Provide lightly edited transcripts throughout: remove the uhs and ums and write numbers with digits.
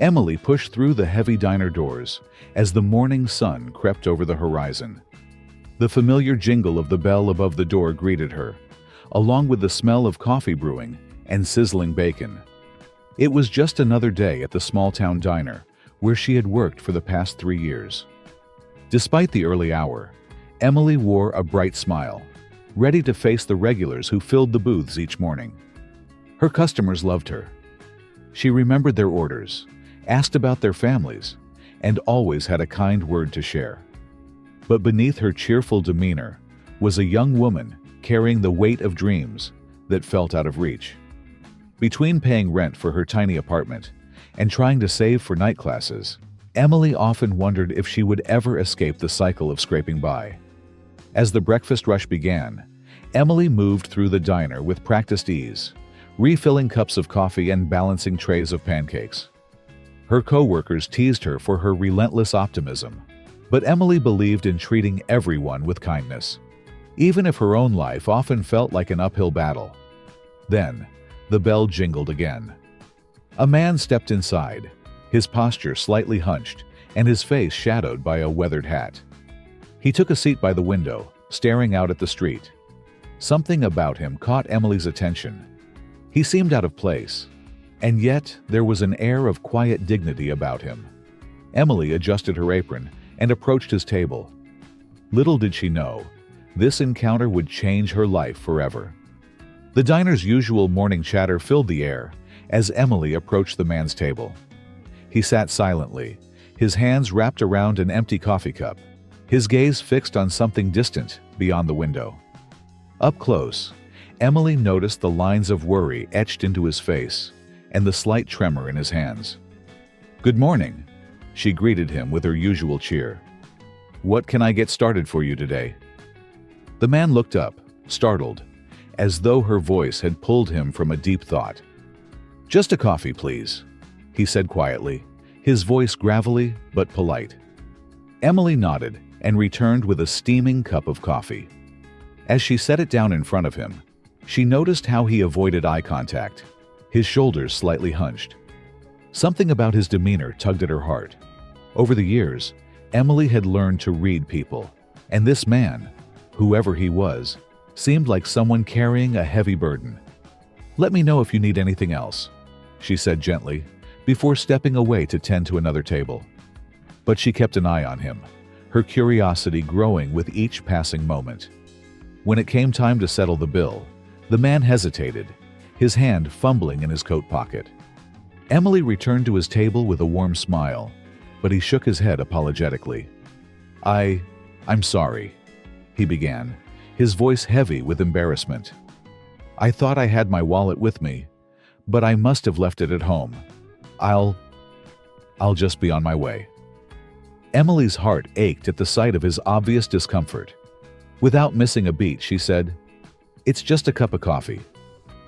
Emily pushed through the heavy diner doors as the morning sun crept over the horizon. The familiar jingle of the bell above the door greeted her, along with the smell of coffee brewing and sizzling bacon. It was just another day at the small-town diner where she had worked for the past 3 years. Despite the early hour, Emily wore a bright smile, ready to face the regulars who filled the booths each morning. Her customers loved her. She remembered their orders, asked about their families, and always had a kind word to share. But beneath her cheerful demeanor was a young woman carrying the weight of dreams that felt out of reach. Between paying rent for her tiny apartment and trying to save for night classes, Emily often wondered if she would ever escape the cycle of scraping by. As the breakfast rush began, Emily moved through the diner with practiced ease, refilling cups of coffee and balancing trays of pancakes. Her co-workers teased her for her relentless optimism, but Emily believed in treating everyone with kindness, even if her own life often felt like an uphill battle. Then, the bell jingled again. A man stepped inside, his posture slightly hunched and his face shadowed by a weathered hat. He took a seat by the window, staring out at the street. Something about him caught Emily's attention. He seemed out of place, and yet there was an air of quiet dignity about him. Emily adjusted her apron and approached his table. Little did she know, this encounter would change her life forever. The diner's usual morning chatter filled the air as Emily approached the man's table. He sat silently, his hands wrapped around an empty coffee cup, his gaze fixed on something distant beyond the window. Up close, Emily noticed the lines of worry etched into his face and the slight tremor in his hands. "Good morning," she greeted him with her usual cheer. "What can I get started for you today?" The man looked up, startled, as though her voice had pulled him from a deep thought. "Just a coffee, please," he said quietly, his voice gravelly but polite. Emily nodded and returned with a steaming cup of coffee. As she set it down in front of him, she noticed how he avoided eye contact, his shoulders slightly hunched. Something about his demeanor tugged at her heart. Over the years, Emily had learned to read people, and this man, whoever he was, seemed like someone carrying a heavy burden. "Let me know if you need anything else," she said gently, before stepping away to tend to another table. But she kept an eye on him, her curiosity growing with each passing moment. When it came time to settle the bill, the man hesitated, his hand fumbling in his coat pocket. Emily returned to his table with a warm smile, but he shook his head apologetically. I'm sorry," he began, his voice heavy with embarrassment. "I thought I had my wallet with me, but I must have left it at home. I'll just be on my way." Emily's heart ached at the sight of his obvious discomfort. Without missing a beat, she said, "It's just a cup of coffee.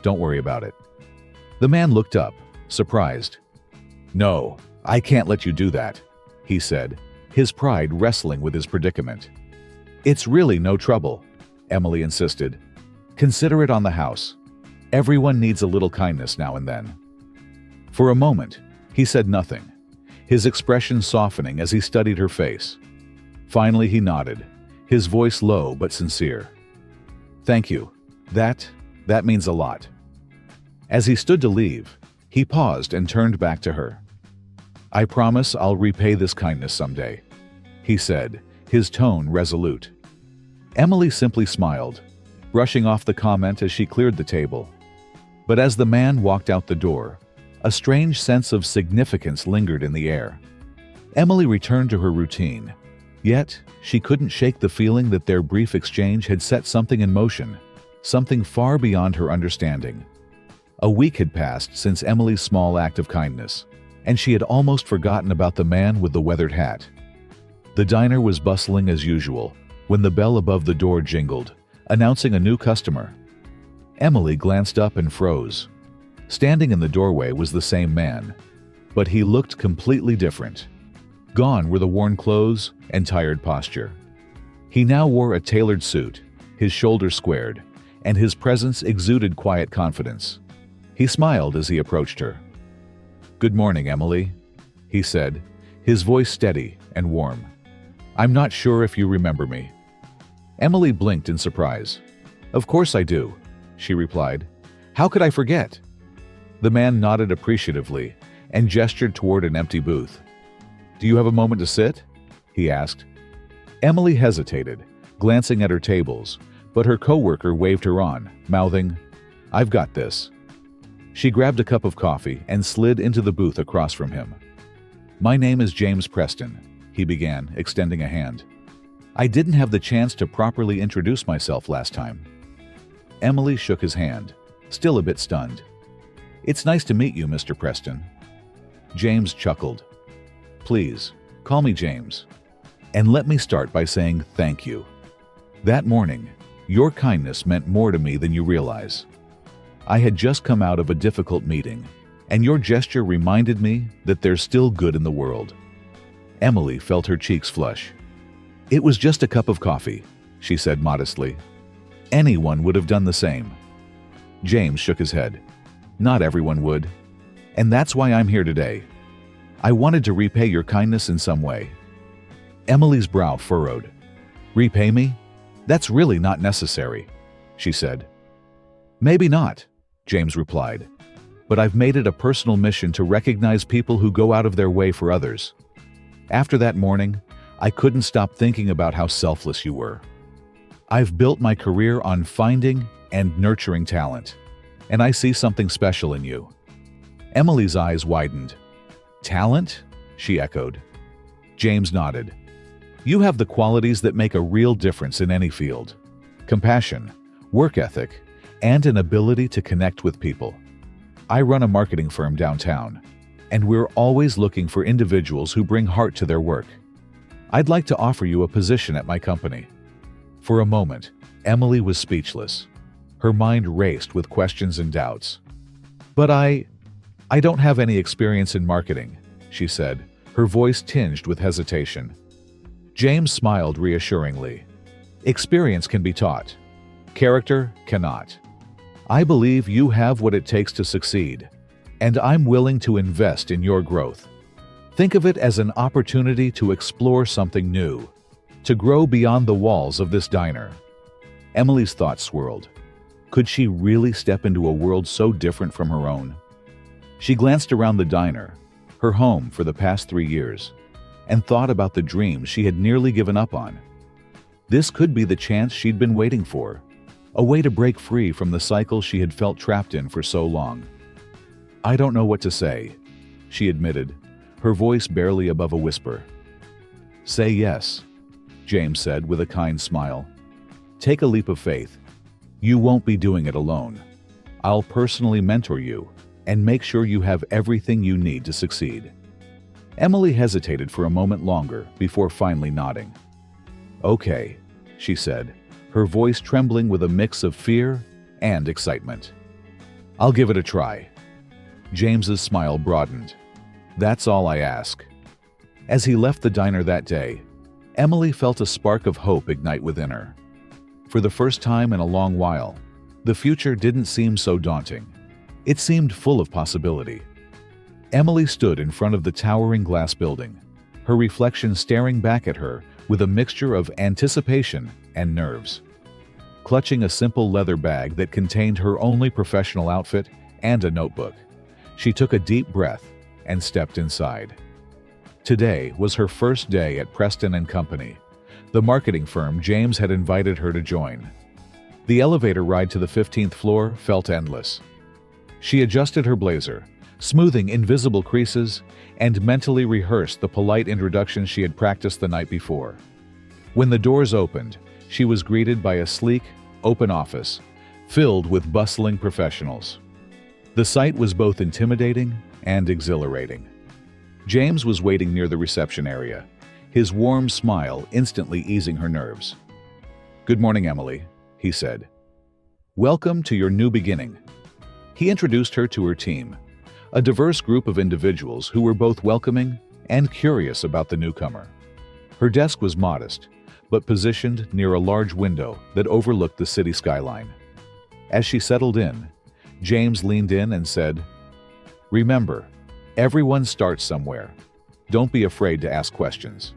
Don't worry about it." The man looked up, surprised. "No, I can't let you do that," he said, his pride wrestling with his predicament. "It's really no trouble," Emily insisted. "Consider it on the house. Everyone needs a little kindness now and then." For a moment, he said nothing, his expression softening as he studied her face. Finally, he nodded, his voice low but sincere. "Thank you. That means a lot." As he stood to leave, he paused and turned back to her. "I promise I'll repay this kindness someday," he said, his tone resolute. Emily simply smiled, brushing off the comment as she cleared the table. But as the man walked out the door, a strange sense of significance lingered in the air. Emily returned to her routine, yet she couldn't shake the feeling that their brief exchange had set something in motion, something far beyond her understanding. A week had passed since Emily's small act of kindness, and she had almost forgotten about the man with the weathered hat. The diner was bustling as usual when the bell above the door jingled, announcing a new customer. Emily glanced up and froze. Standing in the doorway was the same man, but he looked completely different. Gone were the worn clothes and tired posture. He now wore a tailored suit, his shoulders squared, and his presence exuded quiet confidence. He smiled as he approached her. "Good morning, Emily," he said, his voice steady and warm. "I'm not sure if you remember me." Emily blinked in surprise. "Of course I do," she replied. "How could I forget?" The man nodded appreciatively and gestured toward an empty booth. "Do you have a moment to sit?" he asked. Emily hesitated, glancing at her tables, but her coworker waved her on, mouthing, "I've got this." She grabbed a cup of coffee and slid into the booth across from him. "My name is James Preston," he began, extending a hand. "I didn't have the chance to properly introduce myself last time." Emily shook his hand, still a bit stunned. "It's nice to meet you, Mr. Preston." James chuckled. "Please, call me James. And let me start by saying thank you. That morning, your kindness meant more to me than you realize. I had just come out of a difficult meeting, and your gesture reminded me that there's still good in the world." Emily felt her cheeks flush. "It was just a cup of coffee," she said modestly. "Anyone would have done the same." James shook his head. "Not everyone would. And that's why I'm here today. I wanted to repay your kindness in some way." Emily's brow furrowed. "Repay me? That's really not necessary," she said. "Maybe not," James replied. "But I've made it a personal mission to recognize people who go out of their way for others. After that morning, I couldn't stop thinking about how selfless you were. I've built my career on finding and nurturing talent, and I see something special in you." Emily's eyes widened. "Talent?" she echoed. James nodded. "You have the qualities that make a real difference in any field: compassion, work ethic, and an ability to connect with people. I run a marketing firm downtown, and we're always looking for individuals who bring heart to their work. I'd like to offer you a position at my company." For a moment, Emily was speechless. Her mind raced with questions and doubts. "But I don't have any experience in marketing," she said, her voice tinged with hesitation. James smiled reassuringly. "Experience can be taught. Character cannot. I believe you have what it takes to succeed, and I'm willing to invest in your growth. Think of it as an opportunity to explore something new, to grow beyond the walls of this diner." Emily's thoughts swirled. Could she really step into a world so different from her own? She glanced around the diner, her home for the past 3 years, and thought about the dreams she had nearly given up on. This could be the chance she'd been waiting for, a way to break free from the cycle she had felt trapped in for so long. "I don't know what to say," she admitted, her voice barely above a whisper. "Say yes," James said with a kind smile. "Take a leap of faith. You won't be doing it alone. I'll personally mentor you and make sure you have everything you need to succeed." Emily hesitated for a moment longer before finally nodding. "Okay," she said, her voice trembling with a mix of fear and excitement. "I'll give it a try." James's smile broadened. "That's all I ask." As he left the diner that day, Emily felt a spark of hope ignite within her. For the first time in a long while, the future didn't seem so daunting. It seemed full of possibility. Emily stood in front of the towering glass building, her reflection staring back at her with a mixture of anticipation and nerves. Clutching a simple leather bag that contained her only professional outfit and a notebook, she took a deep breath and stepped inside. Today was her first day at Preston & Company, the marketing firm James had invited her to join. The elevator ride to the 15th floor felt endless. She adjusted her blazer, smoothing invisible creases, and mentally rehearsed the polite introduction she had practiced the night before. When the doors opened, she was greeted by a sleek, open office, filled with bustling professionals. The sight was both intimidating and exhilarating. James was waiting near the reception area, his warm smile instantly easing her nerves. "Good morning, Emily," he said. "Welcome to your new beginning." He introduced her to her team, a diverse group of individuals who were both welcoming and curious about the newcomer. Her desk was modest, but positioned near a large window that overlooked the city skyline. As she settled in, James leaned in and said, "Remember, everyone starts somewhere. Don't be afraid to ask questions.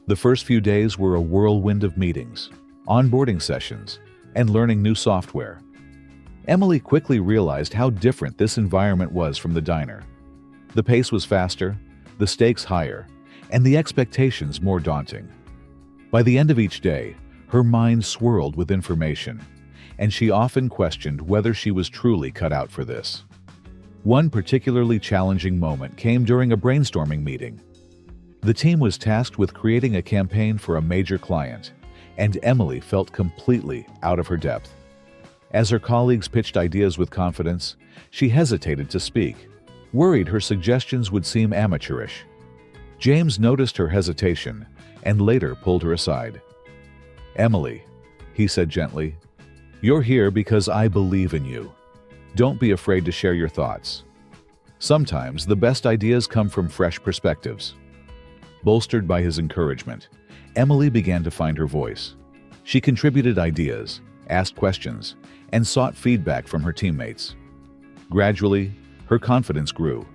The first few days were a whirlwind of meetings, onboarding sessions, and learning new software. Emily quickly realized how different this environment was from the diner. The pace was faster, the stakes higher, and the expectations more daunting. By the end of each day, her mind swirled with information, and she often questioned whether she was truly cut out for this. One particularly challenging moment came during a brainstorming meeting. The team was tasked with creating a campaign for a major client, and Emily felt completely out of her depth. As her colleagues pitched ideas with confidence, she hesitated to speak, worried her suggestions would seem amateurish. James noticed her hesitation and later pulled her aside. "Emily," he said gently, "you're here because I believe in you. Don't be afraid to share your thoughts. Sometimes the best ideas come from fresh perspectives." Bolstered by his encouragement, Emily began to find her voice. She contributed ideas, asked questions, and sought feedback from her teammates. Gradually, her confidence grew,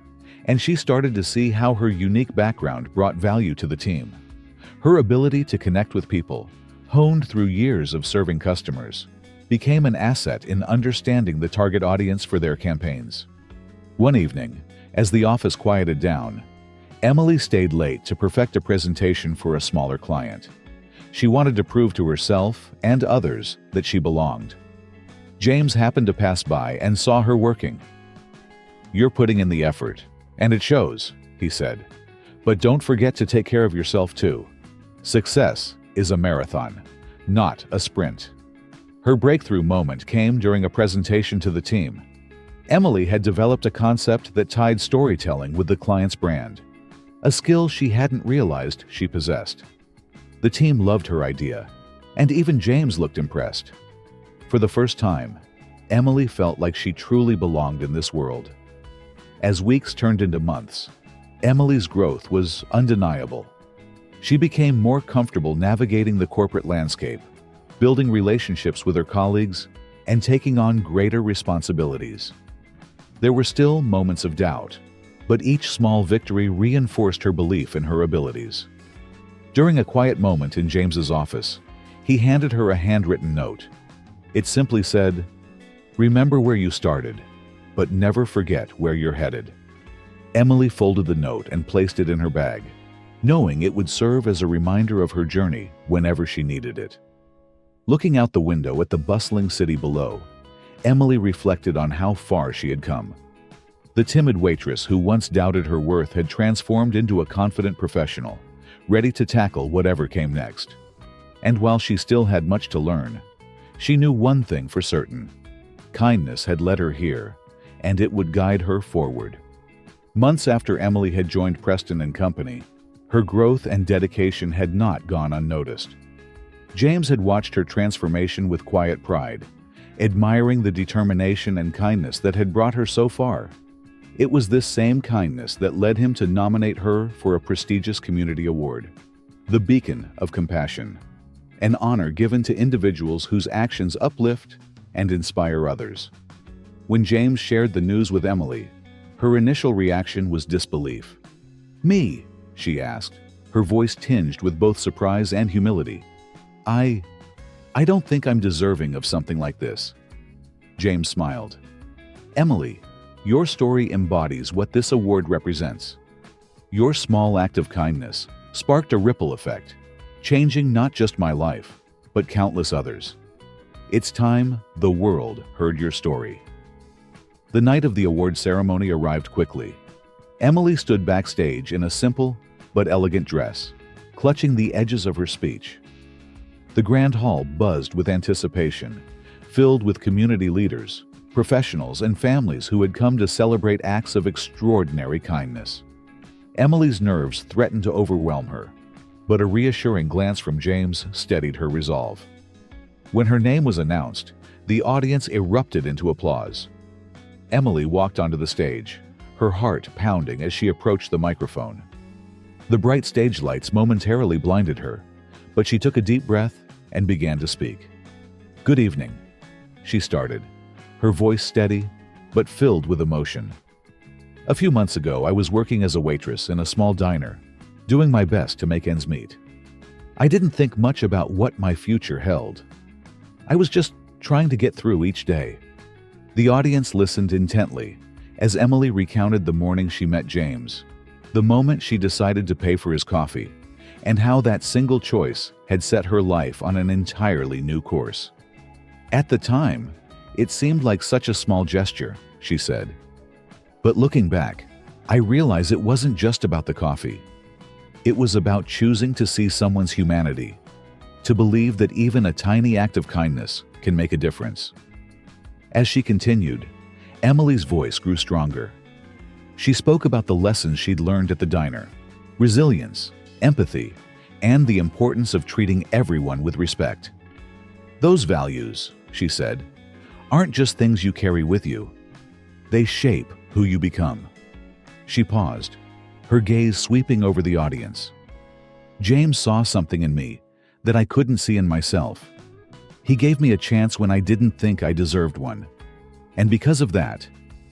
and she started to see how her unique background brought value to the team. Her ability to connect with people, honed through years of serving customers, became an asset in understanding the target audience for their campaigns. One evening, as the office quieted down, Emily stayed late to perfect a presentation for a smaller client. She wanted to prove to herself and others that she belonged. James happened to pass by and saw her working. "You're putting in the effort, and it shows," he said. "But don't forget to take care of yourself too. Success is a marathon, not a sprint." Her breakthrough moment came during a presentation to the team. Emily had developed a concept that tied storytelling with the client's brand, a skill she hadn't realized she possessed. The team loved her idea, and even James looked impressed. For the first time, Emily felt like she truly belonged in this world. As weeks turned into months, Emily's growth was undeniable. She became more comfortable navigating the corporate landscape, building relationships with her colleagues, and taking on greater responsibilities. There were still moments of doubt, but each small victory reinforced her belief in her abilities. During a quiet moment in James's office, he handed her a handwritten note. It simply said, "Remember where you started, but never forget where you're headed." Emily folded the note and placed it in her bag, knowing it would serve as a reminder of her journey whenever she needed it. Looking out the window at the bustling city below, Emily reflected on how far she had come. The timid waitress who once doubted her worth had transformed into a confident professional, ready to tackle whatever came next. And while she still had much to learn, she knew one thing for certain: kindness had led her here, and it would guide her forward. Months after Emily had joined Preston and Company, her growth and dedication had not gone unnoticed. James had watched her transformation with quiet pride, admiring the determination and kindness that had brought her so far. It was this same kindness that led him to nominate her for a prestigious community award, the Beacon of Compassion, an honor given to individuals whose actions uplift and inspire others. When James shared the news with Emily, her initial reaction was disbelief. "Me?" she asked, her voice tinged with both surprise and humility. I don't think I'm deserving of something like this." James smiled. "Emily, your story embodies what this award represents. Your small act of kindness sparked a ripple effect, changing not just my life, but countless others. It's time the world heard your story." The night of the award ceremony arrived quickly. Emily stood backstage in a simple but elegant dress, clutching the edges of her speech. The grand hall buzzed with anticipation, filled with community leaders, professionals, and families who had come to celebrate acts of extraordinary kindness. Emily's nerves threatened to overwhelm her, but a reassuring glance from James steadied her resolve. When her name was announced, the audience erupted into applause. Emily walked onto the stage, her heart pounding as she approached the microphone. The bright stage lights momentarily blinded her, but she took a deep breath and began to speak. "Good evening," she started, her voice steady but filled with emotion. A few months ago, I was working as a waitress in a small diner, doing my best to make ends meet. I didn't think much about what my future held. I was just trying to get through each day. The audience listened intently as Emily recounted the morning she met James, the moment she decided to pay for his coffee, and how that single choice had set her life on an entirely new course. At the time, it seemed like such a small gesture, she said. But looking back, I realize it wasn't just about the coffee. It was about choosing to see someone's humanity, to believe that even a tiny act of kindness can make a difference. As she continued, Emily's voice grew stronger. She spoke about the lessons she'd learned at the diner: resilience, empathy, and the importance of treating everyone with respect. Those values, she said, aren't just things you carry with you. They shape who you become. She paused, her gaze sweeping over the audience. James saw something in me that I couldn't see in myself. He gave me a chance when I didn't think I deserved one. And because of that,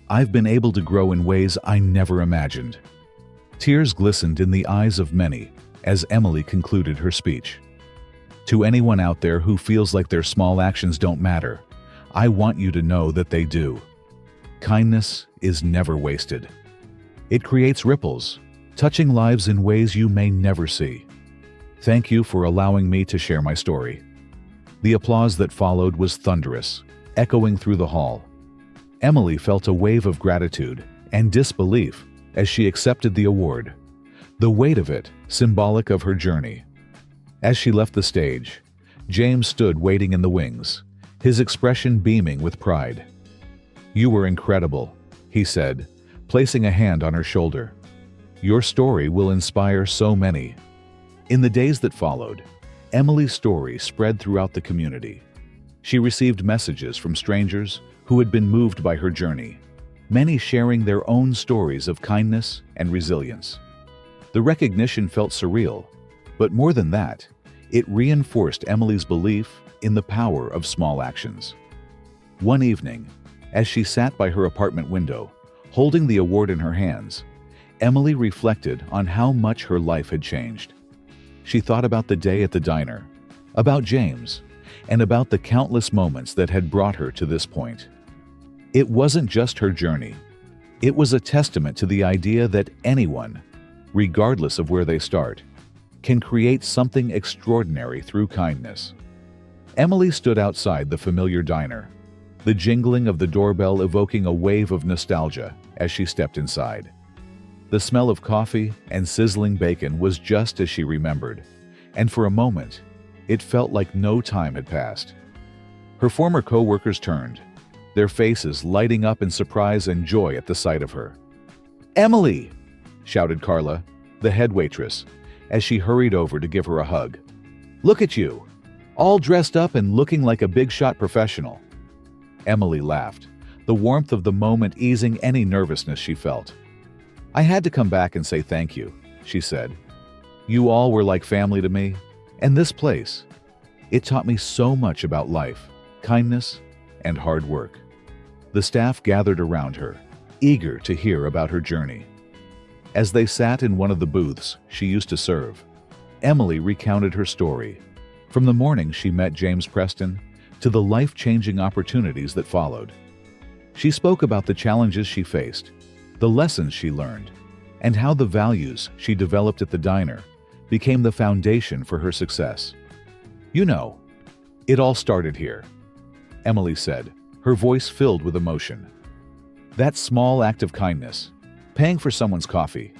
I've been able to grow in ways I never imagined. Tears glistened in the eyes of many as Emily concluded her speech. To anyone out there who feels like their small actions don't matter, I want you to know that they do. Kindness is never wasted. It creates ripples, touching lives in ways you may never see. Thank you for allowing me to share my story. The applause that followed was thunderous, echoing through the hall. Emily felt a wave of gratitude and disbelief as she accepted the award, the weight of it symbolic of her journey. As she left the stage, James stood waiting in the wings, his expression beaming with pride. "You were incredible," he said, placing a hand on her shoulder. "Your story will inspire so many." In the days that followed, Emily's story spread throughout the community. She received messages from strangers who had been moved by her journey, many sharing their own stories of kindness and resilience. The recognition felt surreal, but more than that, it reinforced Emily's belief in the power of small actions. One evening, as she sat by her apartment window, holding the award in her hands, Emily reflected on how much her life had changed. She thought about the day at the diner, about James, and about the countless moments that had brought her to this point. It wasn't just her journey. It was a testament to the idea that anyone, regardless of where they start, can create something extraordinary through kindness. Emily stood outside the familiar diner, the jingling of the doorbell evoking a wave of nostalgia as she stepped inside. The smell of coffee and sizzling bacon was just as she remembered, and for a moment, it felt like no time had passed. Her former co-workers turned, their faces lighting up in surprise and joy at the sight of her. "Emily!" shouted Carla, the head waitress, as she hurried over to give her a hug. "Look at you, all dressed up and looking like a big-shot professional." Emily laughed, the warmth of the moment easing any nervousness she felt. "I had to come back and say thank you," she said. "You all were like family to me, and this place, it taught me so much about life, kindness, and hard work." The staff gathered around her, eager to hear about her journey. As they sat in one of the booths she used to serve, Emily recounted her story, from the morning she met James Preston to the life-changing opportunities that followed. She spoke about the challenges she faced, the lessons she learned, and how the values she developed at the diner became the foundation for her success. "You know, it all started here," Emily said, her voice filled with emotion. "That small act of kindness, paying for someone's coffee,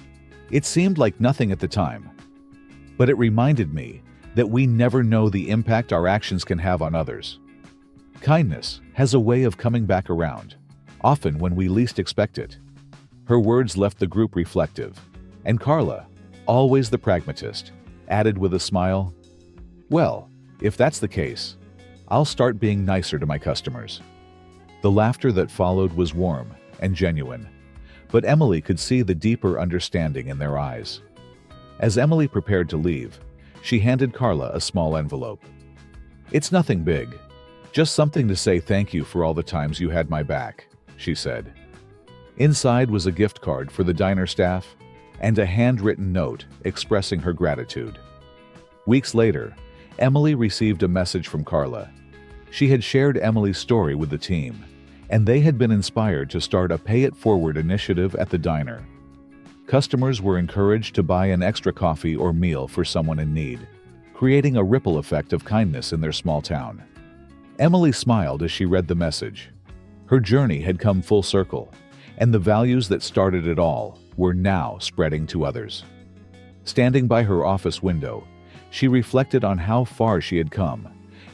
it seemed like nothing at the time. But it reminded me that we never know the impact our actions can have on others. Kindness has a way of coming back around, often when we least expect it." Her words left the group reflective, and Carla, always the pragmatist, added with a smile, "Well, if that's the case, I'll start being nicer to my customers." The laughter that followed was warm and genuine, but Emily could see the deeper understanding in their eyes. As Emily prepared to leave, she handed Carla a small envelope. "It's nothing big, just something to say thank you for all the times you had my back," she said. Inside was a gift card for the diner staff and a handwritten note expressing her gratitude. Weeks later, Emily received a message from Carla. She had shared Emily's story with the team, and they had been inspired to start a Pay It Forward initiative at the diner. Customers were encouraged to buy an extra coffee or meal for someone in need, creating a ripple effect of kindness in their small town. Emily smiled as she read the message. Her journey had come full circle, and the values that started it all were now spreading to others. Standing by her office window, she reflected on how far she had come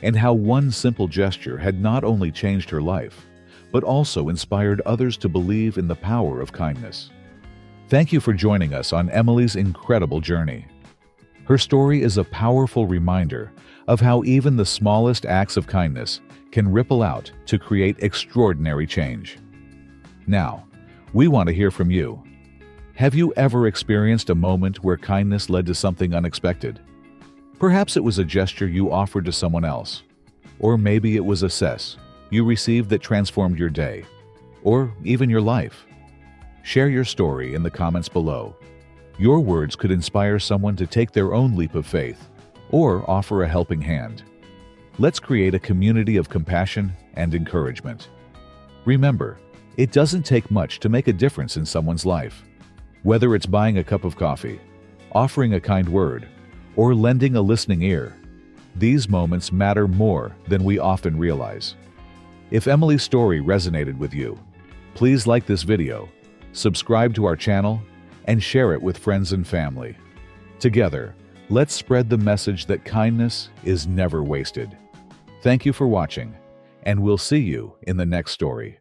and how one simple gesture had not only changed her life, but also inspired others to believe in the power of kindness. Thank you for joining us on Emily's incredible journey. Her story is a powerful reminder of how even the smallest acts of kindness can ripple out to create extraordinary change. Now, we want to hear from you. Have you ever experienced a moment where kindness led to something unexpected? Perhaps it was a gesture you offered to someone else, or maybe it was a cess you received that transformed your day, or even your life. Share your story in the comments below. Your words could inspire someone to take their own leap of faith, or offer a helping hand. Let's create a community of compassion and encouragement. Remember, it doesn't take much to make a difference in someone's life. Whether it's buying a cup of coffee, offering a kind word, or lending a listening ear, these moments matter more than we often realize. If Emily's story resonated with you, please like this video, subscribe to our channel, and share it with friends and family. Together, let's spread the message that kindness is never wasted. Thank you for watching, and we'll see you in the next story.